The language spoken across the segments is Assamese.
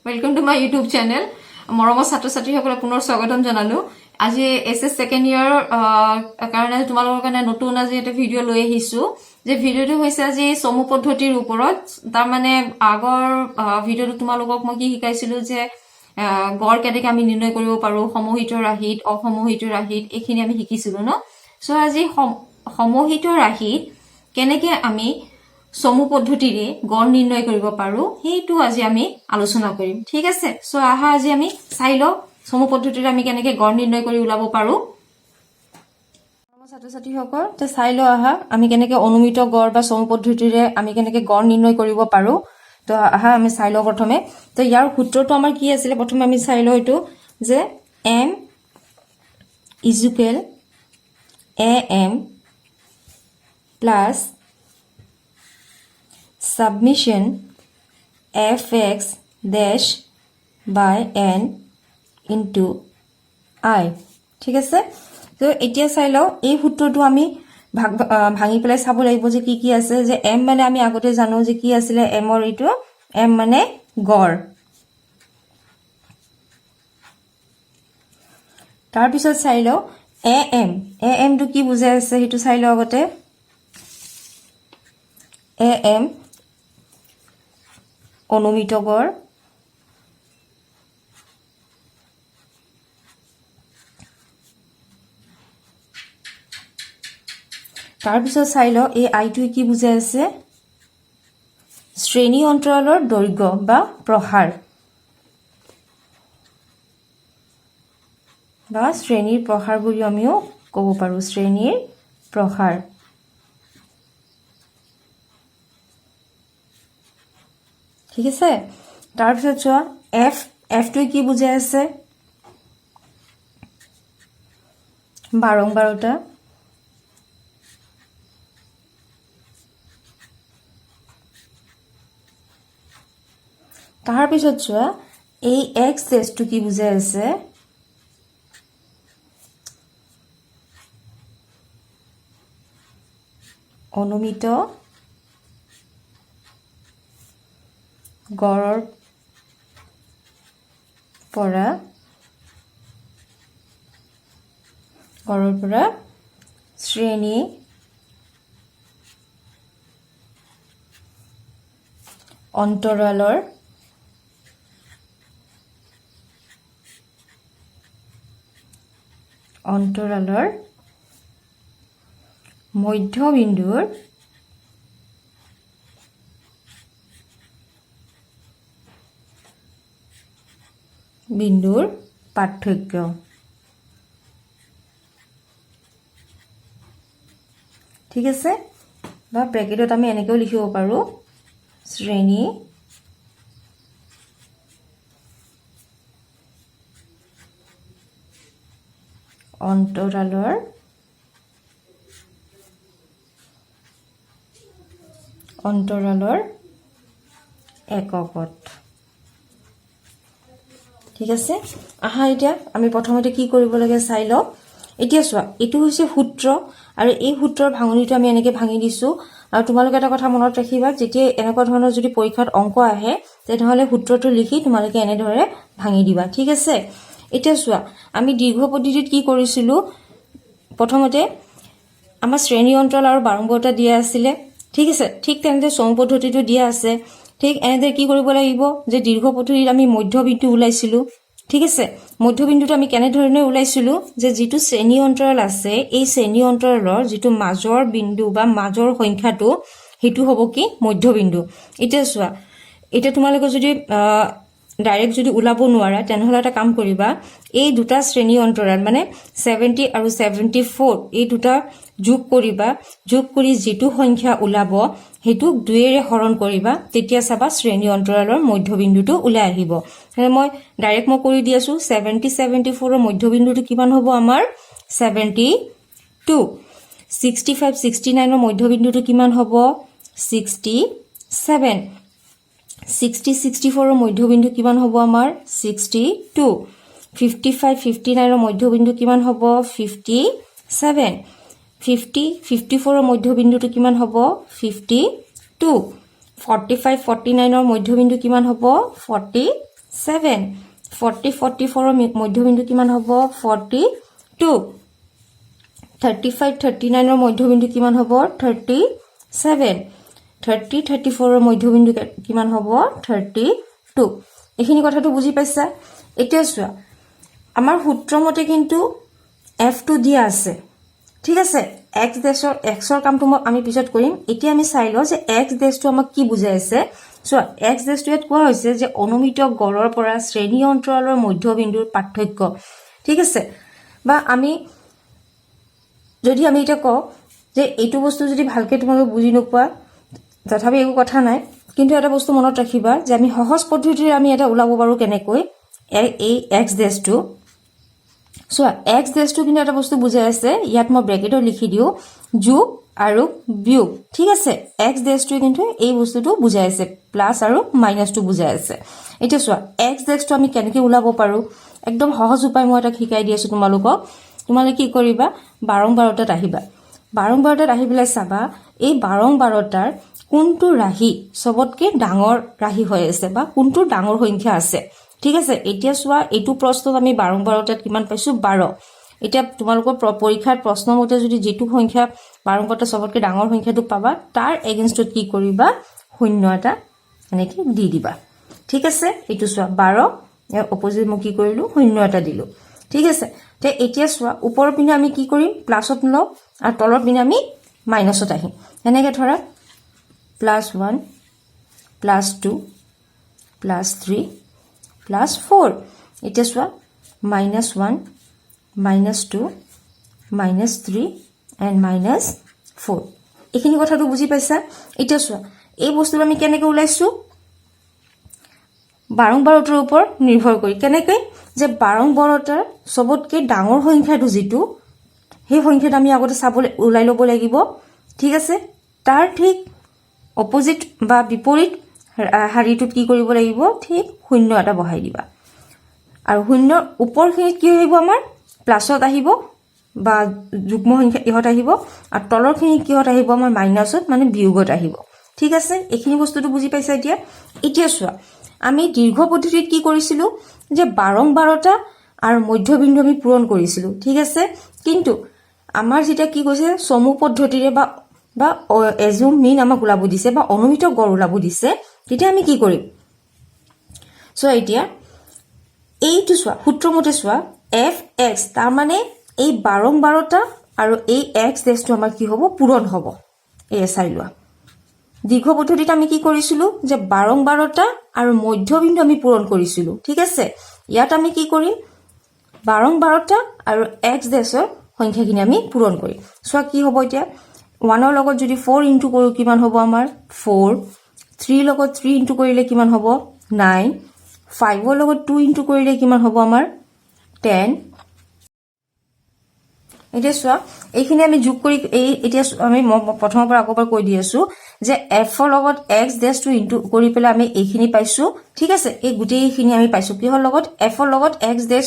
Welcome to my YouTube channel. মৰমৰ ছাত্ৰ ছাত্ৰীসকলক পুনৰ স্বাগতম জনালো। আজি এছএছ সেকেন্ড ইয়াৰ কাৰণে তোমালোকৰ কাৰণে নতুন আজি এটা ভিডিঅ' লৈ আহিছো। যে ভিডিঅ'টো হৈছে আজি চমু পদ্ধতিৰ ওপৰত। তাৰ মানে আগৰ ভিডিঅ'টো তোমালোকক মই কি শিকাইছিলো যে গড় কেনেকৈ আমি নিৰ্ণয় কৰিব পাৰো, সমহিত ৰাশিত, অসমহিত ৰাশিত, এইখিনি আমি শিকিছিলো ন। সো আজি সমহিত ৰাশিত কেনেকৈ আমি চমু পদ্ধতিৰে গড় নিৰ্ণয় কৰিব পাৰো সেইটো আজি আমি আলোচনা কৰিম। ঠিক আছে, সো আহা আজি আমি চাই লওঁ চমু পদ্ধতিৰে আমি কেনেকৈ গড় নিৰ্ণয় কৰি ওলাব পাৰো। ছাত্ৰ ছাত্ৰীসকল চাই লওঁ আহা আমি কেনেকৈ অনুমিত গড় বা চমু পদ্ধতিৰে আমি কেনেকৈ গড় নিৰ্ণয় কৰিব পাৰো। তো আহা আমি চাই লওঁ প্ৰথমে। তো ইয়াৰ সূত্ৰটো আমাৰ কি আছিলে প্ৰথমে আমি চাই লওঁ এইটো যে m equal am plus submission fx dash by n into I। ঠিক আছে, তো এতিয়া চাই লওঁ এই সূত্ৰটো আমি ভাঙি পেলাই চাব লাগিব যে কি কি আছে। যে m মানে আমি আগতে জানো যে কি আছিলে mৰ এইটো m মানে গড়। তাৰপিছত চাই লওঁ am টো কি বুজাই আছে সেইটো চাই লওঁ আগতে। am অনুমিত গড়, তাৰপিছত চাই লওঁ এই আইটোৱে কি বুজাই আছে, শ্ৰেণী অন্তৰালৰ দৈৰ্ঘ্য বা প্ৰসাৰ বা শ্ৰেণীৰ প্ৰসাৰ বুলি আমিও ক'ব পাৰো, শ্ৰেণীৰ প্ৰসাৰ। ঠিক আছে, তাৰপিছত চোৱা এফটোৱে কি বুজাই আছে, বাৰম্বাৰতা। তাৰপিছত চোৱা এই এক্স ডেছটো কি বুজাই আছে, অনুমিত গড়ৰ পৰা শ্ৰেণী অন্তৰালৰ মধ্যবিন্দুৰ পাৰ্থক্য। ঠিক আছে, বা ব্ৰেকেটত আমি এনেকৈও লিখিব পাৰো, শ্ৰেণী অন্তৰালৰ এককত। ঠিক আছে, আহা এতিয়া আমি প্ৰথমতে কি কৰিব লাগে চাই লওঁ। এতিয়া চোৱা এইটো হৈছে সূত্ৰ আৰু এই সূত্ৰৰ ভাঙনিটো আমি এনেকৈ ভাঙি দিছো। আৰু তোমালোকে এটা কথা মনত ৰাখিবা, যেতিয়া এনেকুৱা ধৰণৰ যদি পৰীক্ষাত অংক আহে তেনেহ'লে সূত্ৰটো লিখি তোমালোকে এনেদৰে ভাঙি দিবা। ঠিক আছে, এতিয়া চোৱা আমি দীৰ্ঘ পদ্ধতিত কি কৰিছিলো, প্ৰথমতে আমাৰ শ্ৰেণী অন্তৰাল আৰু বাৰম্বাৰতা দিয়া আছিলে। ঠিক আছে, ঠিক তেনেদৰে চমু পদ্ধতিটো দিয়া আছে। ঠিক এনেদৰে কি কৰিব লাগিব যে দীৰ্ঘ পদ্ধতিত আমি মধ্যবিন্দু ওলাইছিলো। ঠিক আছে, মধ্যবিন্দুটো আমি কেনেধৰণে ওলাইছিলো যে যিটো শ্ৰেণী অন্তৰাল আছে এই শ্ৰেণী অন্তৰালৰ যিটো মাজৰ বিন্দু বা মাজৰ সংখ্যাটো সেইটো হ'ব কি মধ্যবিন্দু। এতিয়া চোৱা এতিয়া তোমালোকে যদি ডাইৰেক্ট যদি ওলাব নোৱাৰা তেনেহ'লে এটা কাম কৰিবা, এই দুটা শ্ৰেণী অন্তৰাল মানে 70 আৰু 74 এই দুটা যোগ কৰিবা, যোগ কৰি যিটো সংখ্যা ওলাব সেইটোক 2ৰে হৰণ কৰিবা, তেতিয়া চাবা শ্ৰেণী অন্তৰালৰ মধ্যবিন্দুটো ওলাই আহিব। মই ডাইৰেক্ট কৰি দি আছো, 70-74ৰ মধ্যবিন্দুটো কিমান হ'ব আমাৰ 72, 65-69ৰ মধ্যবিন্দুটো কিমান হ'ব 67, 60-64ৰ মধ্যবিন্দু কিমান হ'ব আমাৰ 62, 55-59ৰ মধ্যবিন্দু কিমান হ'ব 57, 50-54ৰ মধ্যবিন্দুটো কিমান হ'ব 52, 45-49ৰ মধ্যবিন্দু কিমান হ'ব 47, 7 40 44 মধ্যবিন্দু কিমান হ'ব 42 35 39 মধ্যবিন্দু কিমান হ'ব 37 30 34 মধ্যবিন্দু কিমান হ'ব 32 এইখিনি কথাটো বুজি পাইছা এতিয়া চোৱা আমাৰ সূত্ৰ মতে কিন্তু f2 দিয়া আছে ঠিক আছে x ডেশৰ xৰ কামটো আমি পিছত কৰিম এতিয়া আমি চাই লওঁ যে x ডেশটো আমাক কি বুজাই আছে চোৱা x ডেশটো ইয়াত কোৱা হৈছে যে অনুমিত গড়ৰ পৰা শ্ৰেণী অন্তৰালৰ মধ্যবিন্দুৰ পাৰ্থক্য ঠিক আছে বা আমি যদি আমি এটা কওঁ যে এইটো বস্তু যদি ভালকে তোমালোকে বুজি নোপোৱা তথাপি একো কথা নাই কিন্তু এটা বস্তু মনত ৰাখিবা যে আমি সহজ পদ্ধতিৰে আমি এটা ওলাব পাৰো কেনেকৈ এই x ডেশটো চোৱা x ডেশটো কিন্তু এটা বস্তু বুজাই আছে ইয়াত মই ব্ৰেকেটত লিখি দিও যোগ আৰু বিয়োগ ঠিক আছে x ডেশটো কিন্তু এই বস্তুটো বুজাই আছে প্লাস আৰু মাইনাসটো বুজাই আছে এতিয়া চোৱা x ডেশটো আমি কেনেকৈ ওলাব পাৰো একদম সহজ উপায় মই এটা শিকাই দি আছো তোমালোকক তোমালোকে কি কৰিবা 12 আহিবা 12 আহিবলৈ চাবা এই 12টাৰ কোনটো ৰাহি সবতকে ডাঙৰ ৰাহি হৈ আছে বা কোনটো ডাঙৰ সংখ্যা আছে ঠিক আছে এতিয়া চোৱা এইটো প্ৰশ্নত আমি 12টাত কিমান পাইছো 12 এতিয়া তোমালোকৰ পৰীক্ষাৰ প্ৰশ্ন মতে যদি যেটো সংখ্যা 12টা সবতকে ডাঙৰ সংখ্যাটো পাবা তাৰ এগেইনষ্টত কি কৰিবা শূন্য এটা এনেকে দি দিবা ঠিক আছে এইটো চোৱা 12 ইয়াৰ অপোজিট মই কি কৰিলো শূন্য এটা দিলো ঠিক আছে তে এতিয়া চোৱা ওপৰৰ পিনে আমি কি কৰিম প্লাছত লও আৰু তলৰ পিনে আমি মাইনাছত আহিম এনেকে ধৰা +1 +2 +3 +4 এতিয়া চোৱা -1 -2 -3 and -4 এইখিনি কথাটো বুজি পাইছা এতিয়া চোৱা এই বস্তুটো আমি কেনেকৈ ওলাইছো 12টাৰ ওপৰত নিৰ্ভৰ কৰি কেনেকৈ যে 12টাৰ সবতকে ডাঙৰ সংখ্যাটো যেটো সেই সংখ্যাটো আমি আগতে চাবলৈ ওলাই ল'ব লাগিব ঠিক আছে তাৰ ঠিক অপোজিট বা বিপৰীত হাৰিটোত কি কৰিব লাগিব ঠিক শূন্য এটা বহাই দিবা আৰু শূন্য ওপৰখিনিত কি আহিব আমাৰ প্লাছত আহিব বা যুগ্ম সংখ্যা ইহত আহিব আৰু তলৰখিনিত কিহত আহিব আমাৰ মাইনাছত মানে বিয়োগত আহিব ঠিক আছে এইখিনি বস্তুটো বুজি পাইছা এতিয়া চোৱা আমি দীৰ্ঘ পদ্ধতিত কি কৰিছিলো যে 12টা আৰু মধ্যবিন্দু আমি পূৰণ কৰিছিলো ঠিক আছে কিন্তু আমাৰ যেটা কি কৈছে সমুহ পদ্ধতিৰে বা এজুম মিন আমাক ওলাব দিছে বা অনুমিত গড় ওলাব দিছে তেতিয়া আমি কি কৰিম সো এতিয়া এইটো চোৱা সূত্ৰমতে চোৱা fx তাৰ মানে এই 12টা আৰু এই x ডেশটো আমাৰ কি হ'ব পূৰণ হ'ব এই চাই লোৱা দীৰ্ঘ পদ্ধতিত আমি কি কৰিছিলো যে 12টা আৰু মধ্যবিন্দু আমি পূৰণ কৰিছিলো ঠিক আছে ইয়াত আমি কি কৰিম 12টা আৰু x ডেশৰ সংখ্যাখিনি আমি পূৰণ কৰিম সো কি হ'ব এতিয়া 1 ৰ লগত যদি 4 ইনটু কৰো কিমান হ'ব আমাৰ 4 3 লগত 3 ইনটু কৰিলে কিমান হ'ব 9 5 ৰ লগত 2 ইনটু কৰিলে কিমান হ'ব আমাৰ 10 এতিয়া চোৱা এইখিনি আমি যোগ কৰি এতিয়া আমি প্ৰথমৰ পৰা আকবাৰ কৈ দি আছো যে f ৰ লগত x ডেশ টো ইনটু কৰি পেলে আমি এইখিনি পাইছো ঠিক আছে এই গুটেইখিনি আমি পাইছো কিহৰ লগত f ৰ লগত x ডেশ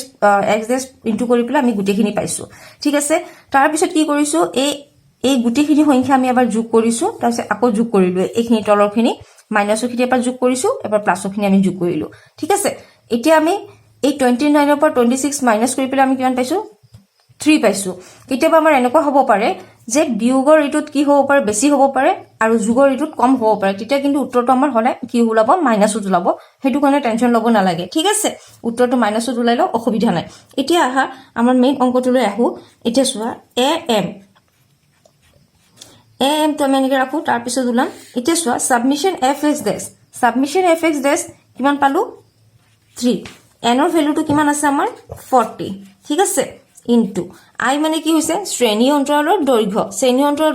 ইনটু কৰি পেলে আমি গুটেইখিনি পাইছো ঠিক আছে তাৰ পিছত কি কৰিছো এই গুটেইখিনি সংখ্যা আমি এবাৰ যোগ কৰিছো তাৰপিছত আকৌ যোগ কৰিলো এইখিনি তলৰখিনি মাইনাসৰখিনি এবাৰ যোগ কৰিছো এবাৰ প্লাসৰখিনি আমি যোগ কৰিলো ঠিক আছে এতিয়া আমি এই 29 ৰ পৰা 26 মাইনাস কৰি পেলে আমি কিমান পাইছো 3 পাইছো কেতিয়াবা আমাৰ এনেকুৱা হ'ব পাৰে যে বিয়োগৰ ঋতুত কি হ'ব পাৰে বেছি হ'ব পাৰে আৰু যোগৰ ঋতুত কম হ'ব পাৰে তেতিয়া কিন্তু উত্তৰটো আমাৰ হলে কি ওলাব মাইনাসত ওলাব হেতু কাৰণে টেনচন ল'ব নালাগে ঠিক আছে উত্তৰটো মাইনাসত ওলাইলো অসুবিধা নাই এতিয়া আহা আমাৰ মেইন অংকটোলৈ আহো এতিয়া চোৱা am তো আমি এনেকৈ ৰাখো তাৰ পিছত ওলাম এতিয়া চোৱা সাবমিশন fx ডেশ কিমান পালো 3 n ৰ ভ্যালুটো কিমান আছে আমাৰ 40 ঠিক আছে ইনটু i মানে কি হৈছে শ্ৰেণী অন্তৰালৰ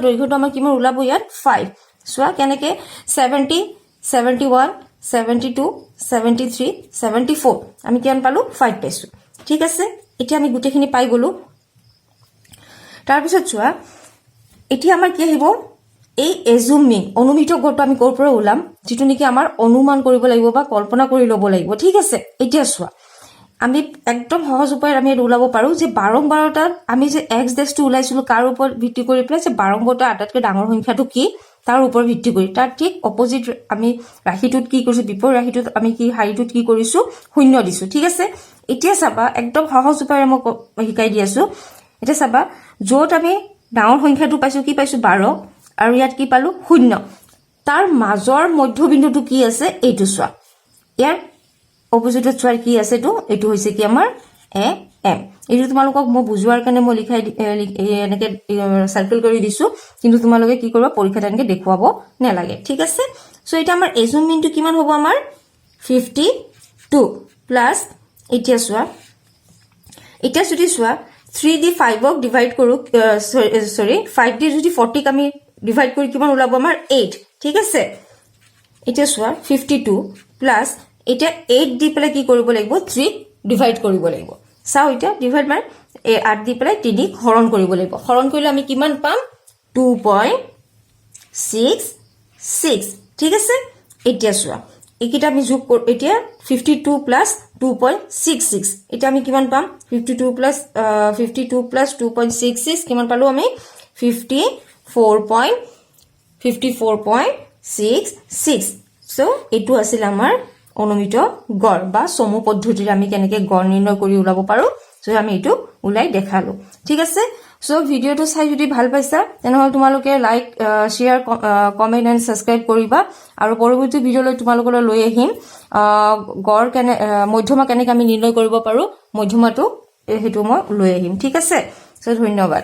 দৈৰ্ঘ্যটো আমাৰ কিমান ওলাব ইয়াত 5 চোৱা কেনেকৈ 70 71 72 73 74 আমি কিমান পালো 5 পাইছো ঠিক আছে এতিয়া আমি গুটেখিনি পাই গলো তাৰ পিছত চোৱা এতিয়া আমাৰ কি আহিব এই এজুমিং অনুমিত গড়টো আমি ক'ৰ পৰা ওলাম যেটো নেকি আমাৰ অনুমান কৰিব লাগিব বা কল্পনা কৰি ল'ব লাগিব ঠিক আছে এতিয়া চোৱা আমি একদম সহজ উপায়ত আমি এইটো ওলাব পাৰোঁ যে বাৰম্বাৰতাত আমি যে এক্স ডেছটো ওলাইছিলোঁ কাৰ ওপৰত ভিত্তি কৰি পেলাই যে বাৰম্বাৰতাৰ আটাইতকৈ ডাঙৰ সংখ্যাটো কি তাৰ ওপৰত ভিত্তি কৰি তাৰ ঠিক অপজিট আমি ৰাশিটোত কি কৰিছোঁ বিপৰীত ৰাশিটোত আমি কি শাৰীটোত কি কৰিছোঁ শূন্য দিছোঁ ঠিক আছে এতিয়া চাবা একদম সহজ উপায়েৰে মই শিকাই দি আছোঁ এতিয়া চাবা য'ত আমি ডাঙৰ সংখ্যাটো পাইছোঁ কি পাইছোঁ 12 আৰু ইয়াত কি পালোঁ শূন্য তাৰ মাজৰ মধ্যবিন্দুটো কি আছে এইটো চোৱা ইয়াৰ অপজিটত চোৱাৰ কি আছে এইটো হৈছে কি আমাৰ এ এম এইটো তোমালোকক মই বুজোৱাৰ কাৰণে মই লিখাই এনেকে সাৰ্কেল কৰি দিছো কিন্তু তোমালোকে কি কৰিবা পৰীক্ষাত এনেকে দেখুৱাব নালাগে ঠিক আছে সো এটা আমাৰ এজুম মিনটো কিমান হ'ব আমাৰ 52 প্লাস এতিয়া চোৱা এতিয়া যদি চোৱা 3 দি 5 ক ডিভাইড কৰো সৰি 5 দি যদি 40 ক আমি ডিভাইড কৰি কিমান ওলাব আমাৰ 8 ঠিক আছে এতিয়া চোৱা 52 প্লাস এটা 8 দি পেলাই কি কৰিব লাগিব 3 ডিভাইড কৰিব লাগিব চাও এটা ডিভাইড মানে 8 দি পেলাই 3 হৰণ কৰিব লাগিব হৰণ কৰিলে আমি কিমান পাম 2.66 ঠিক আছে এতিয়া চোৱা এইকিটা আমি যোগ কৰ এতিয়া 52 প্লাস 2.66 এটা আমি কিমান পাম 52 প্লাস 2.66 কিমান পালো আমি 54.66 সো এটো আছিল আমাৰ অনুমিত গড় বা সমু পদ্ধতিৰে আমি কেনেকৈ গড় নিৰ্ণয় কৰি উলাব পাৰো সো আমি এটো উলাই দেখালো ঠিক আছে সো ভিডিওটো চাই যদি ভাল পাইছা তেনেহলে তোমালোকে like share comment and subscribe কৰিবা আৰু পৰৱৰ্তী ভিডিওলৈ তোমালোকলৈ লৈ আহিম গড় কেনে মধ্যমা কেনেকৈ আমি নিৰ্ণয় কৰিব পাৰো মধ্যমাটো হেতু মই লৈ আহিম ঠিক আছে সো ধন্যবাদ